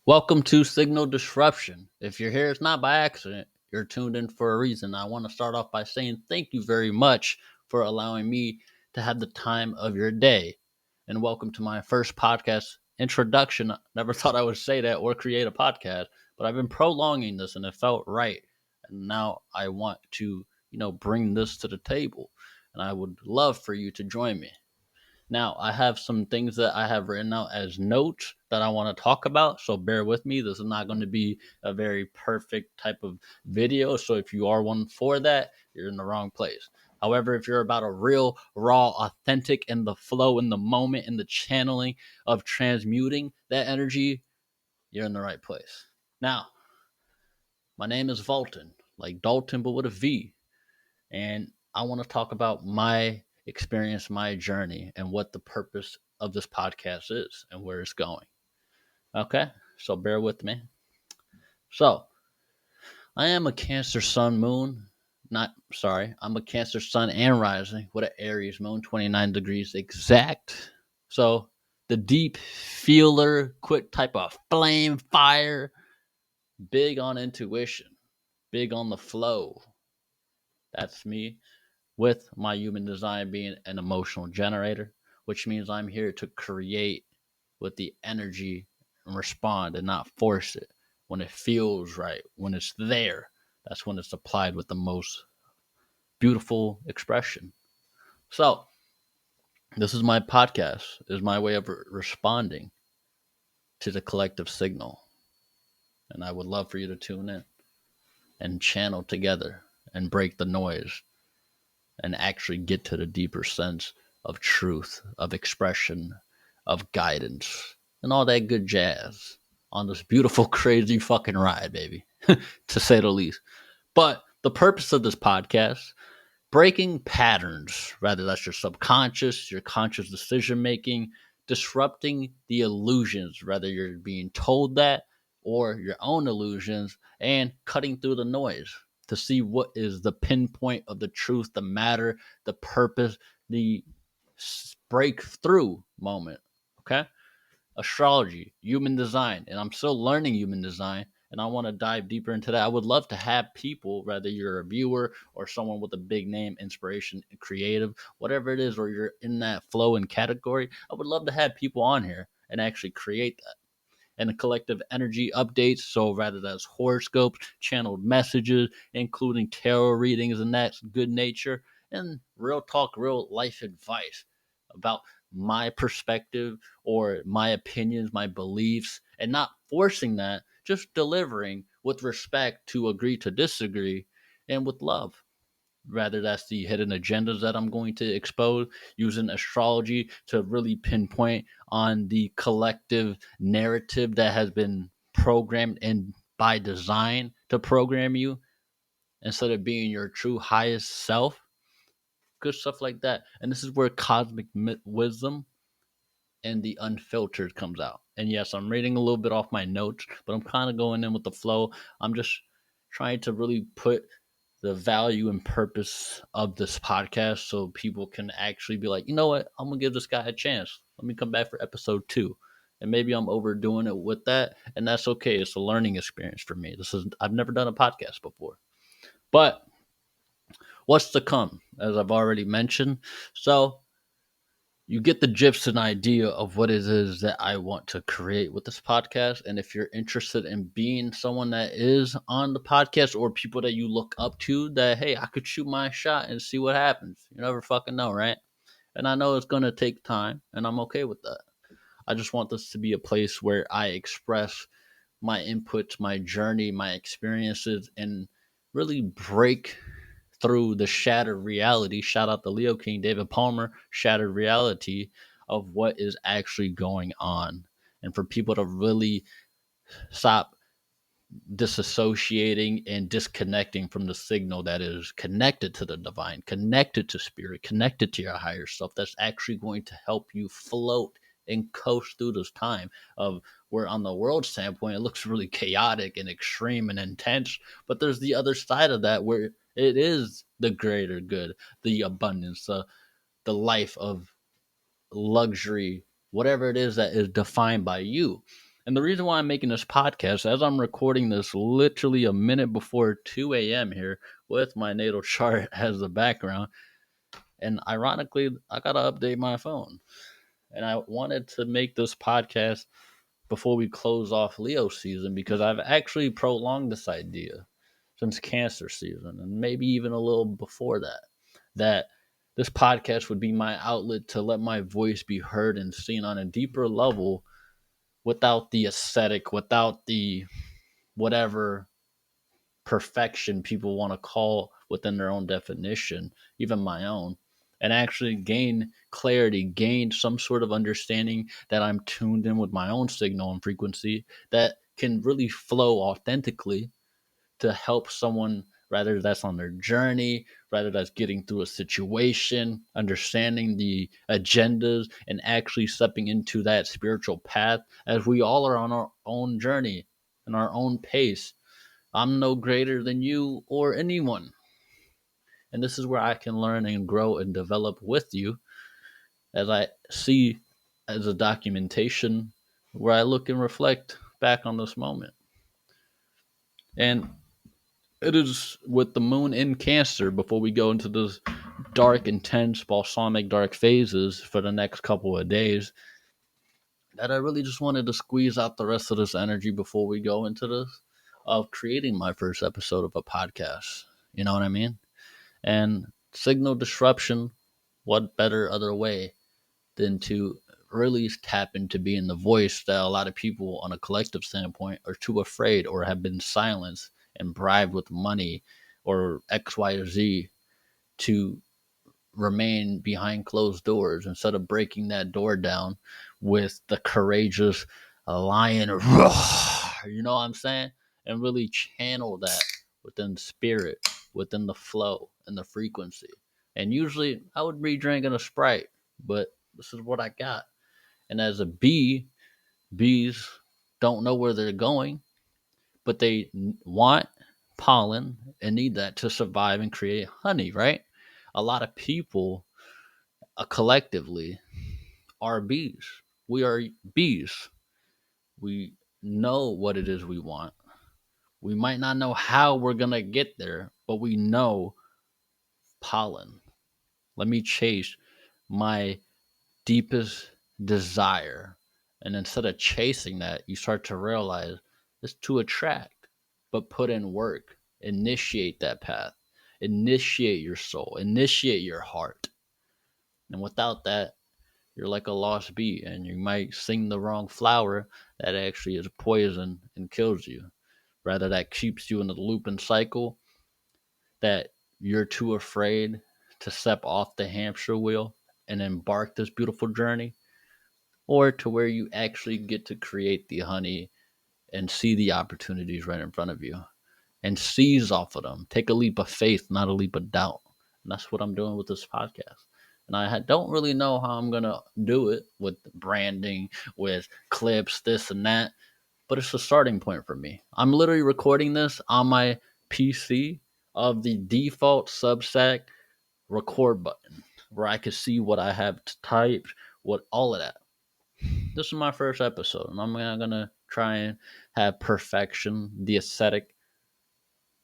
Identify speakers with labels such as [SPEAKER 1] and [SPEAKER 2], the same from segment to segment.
[SPEAKER 1] Welcome to Signal Disruption. If you're here, it's not by accident. You're tuned in for a reason. I want to start off by saying thank you very much for allowing me to have the time of your day. And welcome to my first podcast introduction. Never thought I would say that or create a podcast, but I've been prolonging this and it felt right. And now I want to, bring this to the table. And I would love for you to join me. Now, I have some things that I have written out as notes that I want to talk about. So bear with me. This is not going to be a very perfect type of video. So if you are one for that, you're in the wrong place. However, if you're about a real, raw, authentic, in the flow, in the moment, in the channeling of transmuting that energy, you're in the right place. Now, my name is Volton, like Dalton, but with a V. And I want to talk about my experience, my journey, and what the purpose of this podcast is and where it's going. Okay, so bear with me. So, I am a Cancer Sun Moon. I'm a Cancer Sun and Rising with an Aries Moon, 29 degrees exact. So, the deep feeler, quick type of flame fire, big on intuition, big on the flow. That's me. With my human design being an emotional generator, which means I'm here to create with the energy and respond and not force it. When it feels right, when it's there, that's when it's applied with the most beautiful expression. So, this is my podcast, is my way of responding to the collective signal. And I would love for you to tune in and channel together and break the noise and actually get to the deeper sense of truth, of expression, of guidance, and all that good jazz on this beautiful, crazy fucking ride, baby, to say the least. But the purpose of this podcast, breaking patterns, rather that's your subconscious, your conscious decision making, disrupting the illusions, whether you're being told that or your own illusions, and cutting through the noise to see what is the pinpoint of the truth, the matter, the purpose, the breakthrough moment. Okay? Astrology, human design, and I'm still learning human design, and I want to dive deeper into that. I would love to have people, whether you're a viewer or someone with a big name, inspiration, creative, whatever it is, or you're in that flow and category, I would love to have people on here and actually create that. And the collective energy updates, so rather that's horoscopes, channeled messages, including tarot readings, and that's good nature, and real talk, real life advice about my perspective or my opinions, my beliefs, and not forcing that, just delivering with respect to agree to disagree and with love. Rather, that's the hidden agendas that I'm going to expose using astrology to really pinpoint on the collective narrative that has been programmed and by design to program you instead of being your true highest self. Good stuff like that. And this is where cosmic wisdom and the unfiltered comes out. And yes, I'm reading a little bit off my notes, but I'm kind of going in with the flow. I'm just trying to really put the value and purpose of this podcast so people can actually be like, you know what, I'm gonna give this guy a chance. Let me come back for episode 2. And maybe I'm overdoing it with that, and that's okay. It's a learning experience for me. I've never done a podcast before. But what's to come, as I've already mentioned. So you get the gist and idea of what it is that I want to create with this podcast. And if you're interested in being someone that is on the podcast or people that you look up to, that, hey, I could shoot my shot and see what happens. You never fucking know, right? And I know it's going to take time, and I'm okay with that. I just want this to be a place where I express my inputs, my journey, my experiences, and really break through the shattered reality. Shout out to Leo King, David Palmer, shattered reality of what is actually going on. And for people to really stop disassociating and disconnecting from the signal that is connected to the divine, connected to spirit, connected to your higher self, that's actually going to help you float and coast through this time of where on the world standpoint it looks really chaotic and extreme and intense, but there's the other side of that where it is the greater good, the abundance, the life of luxury, whatever it is that is defined by you. And the reason why I'm making this podcast, as I'm recording this literally a minute before 2 a.m. here with my natal chart as the background, and ironically, I got to update my phone. And I wanted to make this podcast before we close off Leo season because I've actually prolonged this idea since Cancer season and maybe even a little before that. That this podcast would be my outlet to let my voice be heard and seen on a deeper level without the aesthetic, without the whatever perfection people want to call within their own definition, even my own, and actually gain clarity, gain some sort of understanding that I'm tuned in with my own signal and frequency that can really flow authentically to help someone, rather that's on their journey, rather that's getting through a situation, understanding the agendas, and actually stepping into that spiritual path as we all are on our own journey and our own pace. I'm no greater than you or anyone. And this is where I can learn and grow and develop with you as I see as a documentation where I look and reflect back on this moment. And it is with the moon in Cancer before we go into this dark, intense, balsamic dark phases for the next couple of days that I really just wanted to squeeze out the rest of this energy before we go into this of creating my first episode of a podcast. You know what I mean? And signal disruption, what better other way than to really tap into being the voice that a lot of people on a collective standpoint are too afraid or have been silenced and bribed with money or X, Y, or Z to remain behind closed doors instead of breaking that door down with the courageous lion roar, you know what I'm saying? And really channel that within spirit, within the flow and the frequency. And usually I would be drinking a Sprite, but this is what I got. And as a bee, bees don't know where they're going, but they want pollen and need that to survive and create honey, right? A lot of people collectively are bees. We are bees. We know what it is we want. We might not know how we're going to get there, but we know pollen. Let me chase my deepest desire. And instead of chasing that, you start to realize it's to attract, but put in work. Initiate that path. Initiate your soul. Initiate your heart. And without that, you're like a lost bee and you might sing the wrong flower that actually is poison and kills you. Rather, that keeps you in the loop and cycle that you're too afraid to step off the hamster wheel and embark this beautiful journey, or to where you actually get to create the honey and see the opportunities right in front of you and seize off of them. Take a leap of faith, not a leap of doubt. And that's what I'm doing with this podcast. And I don't really know how I'm going to do it with branding, with clips, this and that, but it's a starting point for me. I'm literally recording this on my PC of the default Substack record button where I can see what I have typed, what all of that. This is my first episode, and I'm not going to try and have perfection, the aesthetic.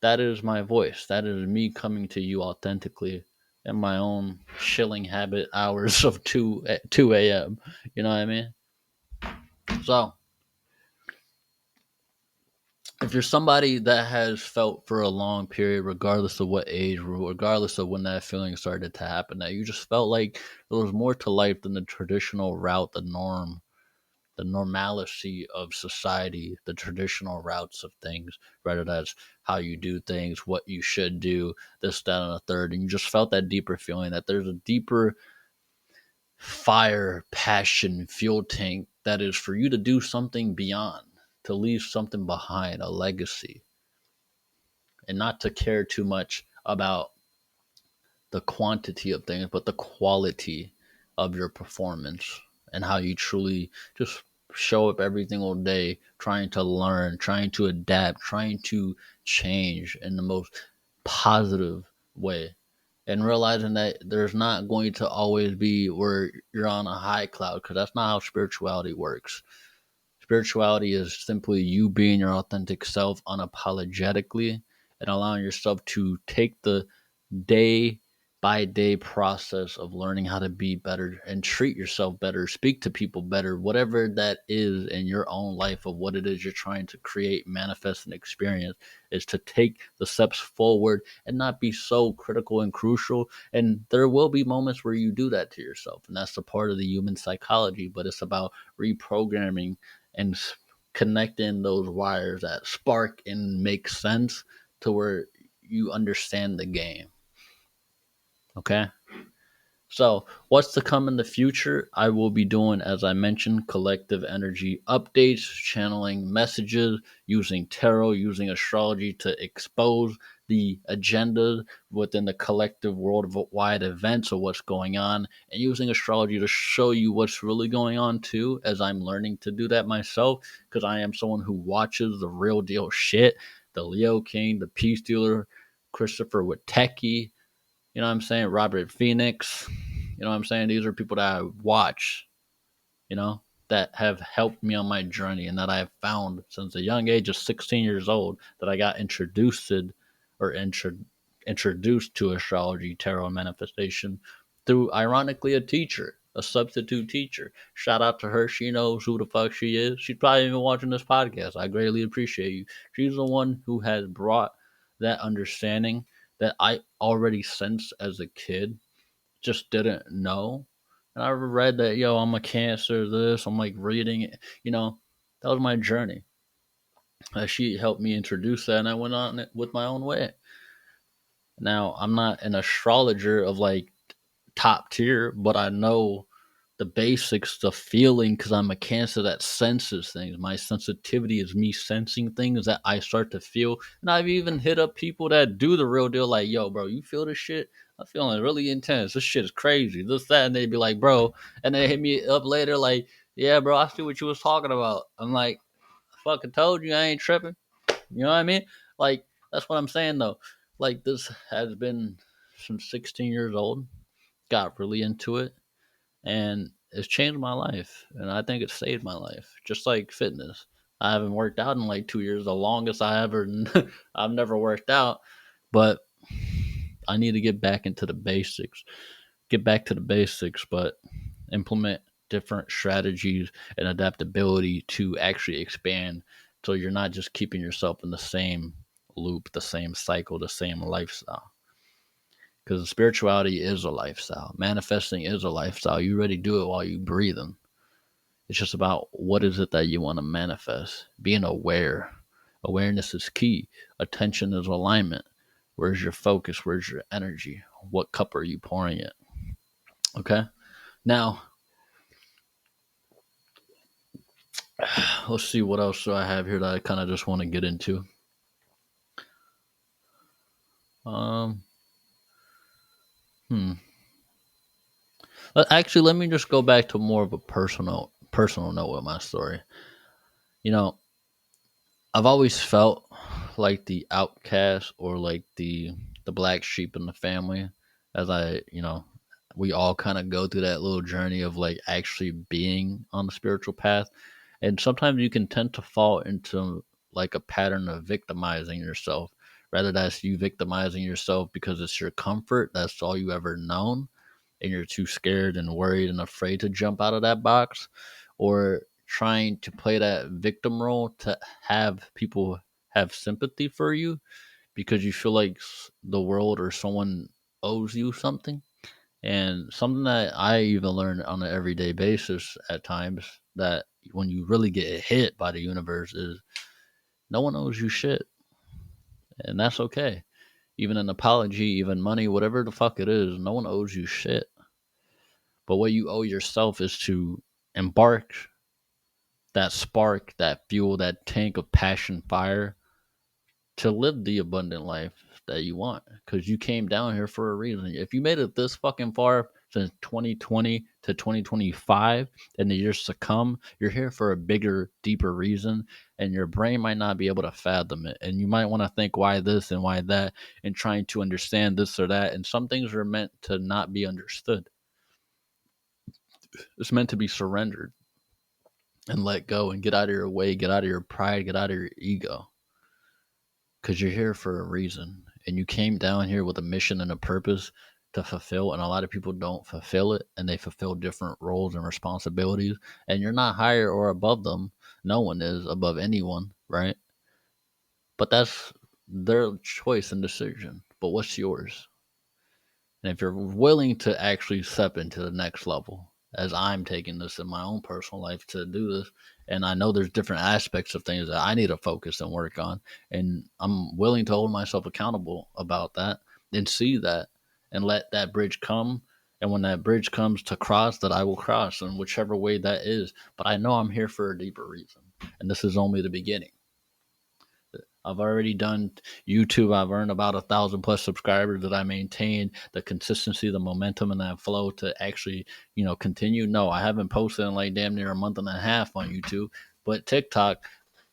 [SPEAKER 1] That is my voice. That is me coming to you authentically in my own chilling habit hours of 2 a.m. You know what I mean? So, if you're somebody that has felt for a long period, regardless of what age, regardless of when that feeling started to happen, that you just felt like there was more to life than the traditional route, the norm, the normalcy of society, the traditional routes of things, whether that's how you do things, what you should do, this, that, and the third. And you just felt that deeper feeling that there's a deeper fire, passion, fuel tank that is for you to do something beyond, to leave something behind, a legacy, and not to care too much about the quantity of things, but the quality of your performance and how you truly just show up every single day trying to learn, trying to adapt, trying to change in the most positive way. And realizing that there's not going to always be where you're on a high cloud because that's not how spirituality works. Spirituality is simply you being your authentic self unapologetically and allowing yourself to take the day by day process of learning how to be better and treat yourself better, speak to people better, whatever that is in your own life of what it is you're trying to create, manifest, and experience, is to take the steps forward and not be so critical and crucial. And there will be moments where you do that to yourself, and that's a part of the human psychology, but it's about reprogramming and connecting those wires that spark and make sense to where you understand the game. Okay. So, what's to come in the future? I will be doing, as I mentioned, collective energy updates, channeling messages, using tarot, using astrology to expose the agenda within the collective worldwide events of what's going on, and using astrology to show you what's really going on too, as I'm learning to do that myself, because I am someone who watches the real deal shit. The Leo King, the Peace Dealer, Christopher Witecki, you know what I'm saying? Robert Phoenix. You know what I'm saying? These are people that I watch, you know, that have helped me on my journey and that I have found since a young age of 16 years old that I got introduced to astrology, tarot, and manifestation through, ironically, a teacher, a substitute teacher. Shout out to her. She knows who the fuck she is. She's probably even watching this podcast. I greatly appreciate you. She's the one who has brought that understanding that I already sensed as a kid, just didn't know. And I read that, yo, I'm a Cancer, this, I'm like reading it, that was my journey. She helped me introduce that, and I went on it with my own way. Now, I'm not an astrologer of like top tier, but I know the basics, the feeling, because I'm a Cancer that senses things. My sensitivity is me sensing things that I start to feel. And I've even hit up people that do the real deal, like, yo, bro, you feel this shit? I'm feeling really intense. This shit is crazy. This, that. And they'd be like, bro. And they hit me up later, like, yeah, bro, I see what you was talking about. I'm like, I fucking told you I ain't tripping. You know what I mean? Like, that's what I'm saying, though. Like, this has been since 16 years old. Got really into it, and it's changed my life, and I think it saved my life, just like fitness. I haven't worked out in like 2 years, the longest I ever I've never worked out, but I need to get back into the basics, get back to the basics, but implement different strategies and adaptability to actually expand, so you're not just keeping yourself in the same loop, the same cycle, the same lifestyle. Because spirituality is a lifestyle. Manifesting is a lifestyle. You already do it while you breathing. It's just about what is it that you want to manifest. Being aware. Awareness is key. Attention is alignment. Where's your focus? Where's your energy? What cup are you pouring it? Okay. Now, let's see what else do I have here that I kind of just want to get into. Um, hmm. Actually, let me just go back to more of a personal note with my story. You know, I've always felt like the outcast or like the black sheep in the family, as we all kind of go through that little journey of like actually being on the spiritual path. And sometimes you can tend to fall into like a pattern of victimizing yourself. Rather that's you victimizing yourself because it's your comfort, that's all you ever known, and you're too scared and worried and afraid to jump out of that box, or trying to play that victim role to have people have sympathy for you because you feel like the world or someone owes you something. And something that I even learn on an everyday basis at times, that when you really get hit by the universe, is no one owes you shit. And that's okay. Even an apology, even money, whatever the fuck it is, no one owes you shit. But what you owe yourself is to embark that spark, that fuel, that tank of passion, fire, to live the abundant life that you want. Because you came down here for a reason. If you made it this fucking far since 2020 to 2025 and the years to come, you're here for a bigger, deeper reason. And your brain might not be able to fathom it. And you might want to think why this and why that, and trying to understand this or that. And some things are meant to not be understood, it's meant to be surrendered. and let go and get out of your way, get out of your pride, get out of your ego. Because you're here for a reason. And you came down here with a mission and a purpose to fulfill. And a lot of people don't fulfill it, and they fulfill different roles and responsibilities. And you're not higher or above them. No one is above anyone, right? But that's their choice and decision. But what's yours? And if you're willing to actually step into the next level, as I'm taking this in my own personal life to do this, and I know there's different aspects of things that I need to focus and work on, and I'm willing to hold myself accountable about that and see that and let that bridge come. And when that bridge comes to cross, that I will cross in whichever way that is. But I know I'm here for a deeper reason, and this is only the beginning. I've already done YouTube. I've earned about 1,000+ subscribers that I maintain the consistency, the momentum, and that flow to actually, continue. No, I haven't posted in like damn near a month and a half on YouTube, but TikTok,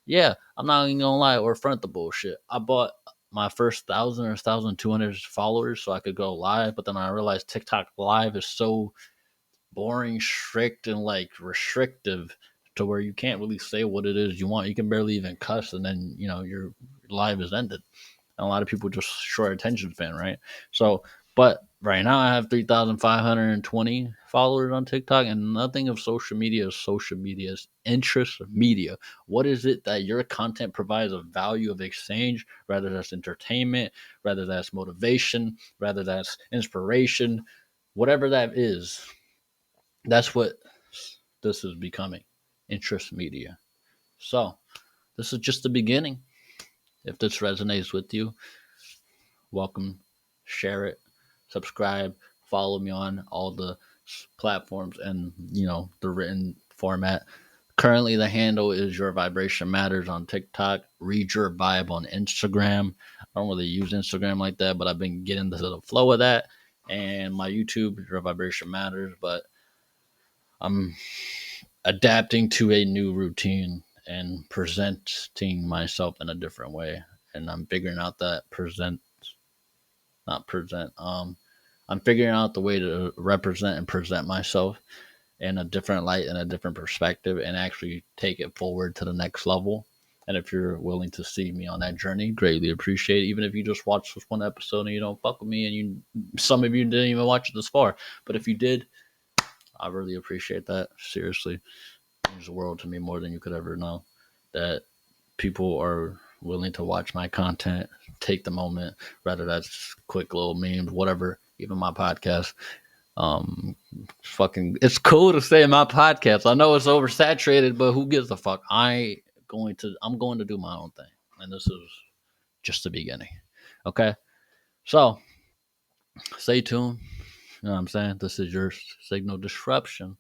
[SPEAKER 1] yeah, I'm not even gonna lie or front the bullshit. I bought my first 1,000 or 1,200 followers so I could go live, but then I realized TikTok live is so boring, strict, and like restrictive to where you can't really say what it is you want. You can barely even cuss, and then your live is ended. And a lot of people just short attention span, right? So, but right now I have 3,520 followers on TikTok, and nothing of social media is social media. It's interest media. What is it that your content provides of value of exchange? Rather that's entertainment, rather that's motivation, rather that's inspiration, whatever that is, that's what this is becoming, interest media. So, this is just the beginning. If this resonates with you, welcome, share it, subscribe, follow me on all the platforms and, the written format. Currently, the handle is Your Vibration Matters on TikTok. Read Your Vibe on Instagram. I don't really use Instagram like that, but I've been getting into the flow of that. And my YouTube, Your Vibration Matters. But I'm adapting to a new routine and presenting myself in a different way. And I'm figuring out that not present. I'm figuring out the way to represent and present myself in a different light and a different perspective and actually take it forward to the next level. And if you're willing to see me on that journey, greatly appreciate it. Even if you just watch this one episode and you don't fuck with me, and some of you didn't even watch it this far, but if you did, I really appreciate that. Seriously, it means the world to me more than you could ever know. That people are willing to watch my content, take the moment, whether that's quick little memes, whatever, even my podcast. Fucking, it's cool to say my podcast. I know it's oversaturated, but who gives a fuck? I'm going to do my own thing, and this is just the beginning. Okay, so stay tuned. You know what I'm saying? This is your signal disruption,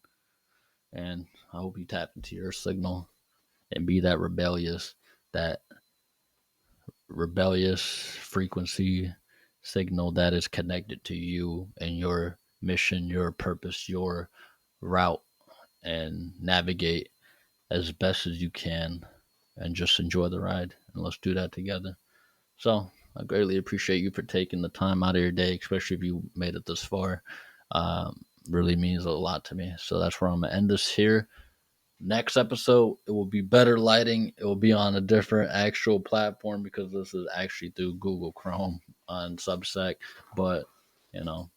[SPEAKER 1] and I hope you tap into your signal and be that rebellious frequency signal that is connected to you and your mission, your purpose, your route, and navigate as best as you can and just enjoy the ride. And let's do that together. So I greatly appreciate you for taking the time out of your day, especially if you made it this far. Really means a lot to me. So that's where I'm going to end this here. Next episode, it will be better lighting. It will be on a different actual platform because this is actually through Google Chrome on Substack. But, the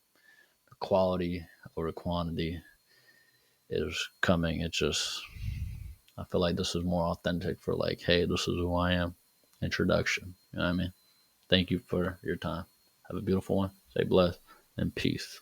[SPEAKER 1] quality over quantity is coming. It's just, I feel like this is more authentic for like, hey, this is who I am. Introduction. You know what I mean? Thank you for your time. Have a beautiful one. Stay blessed and peace.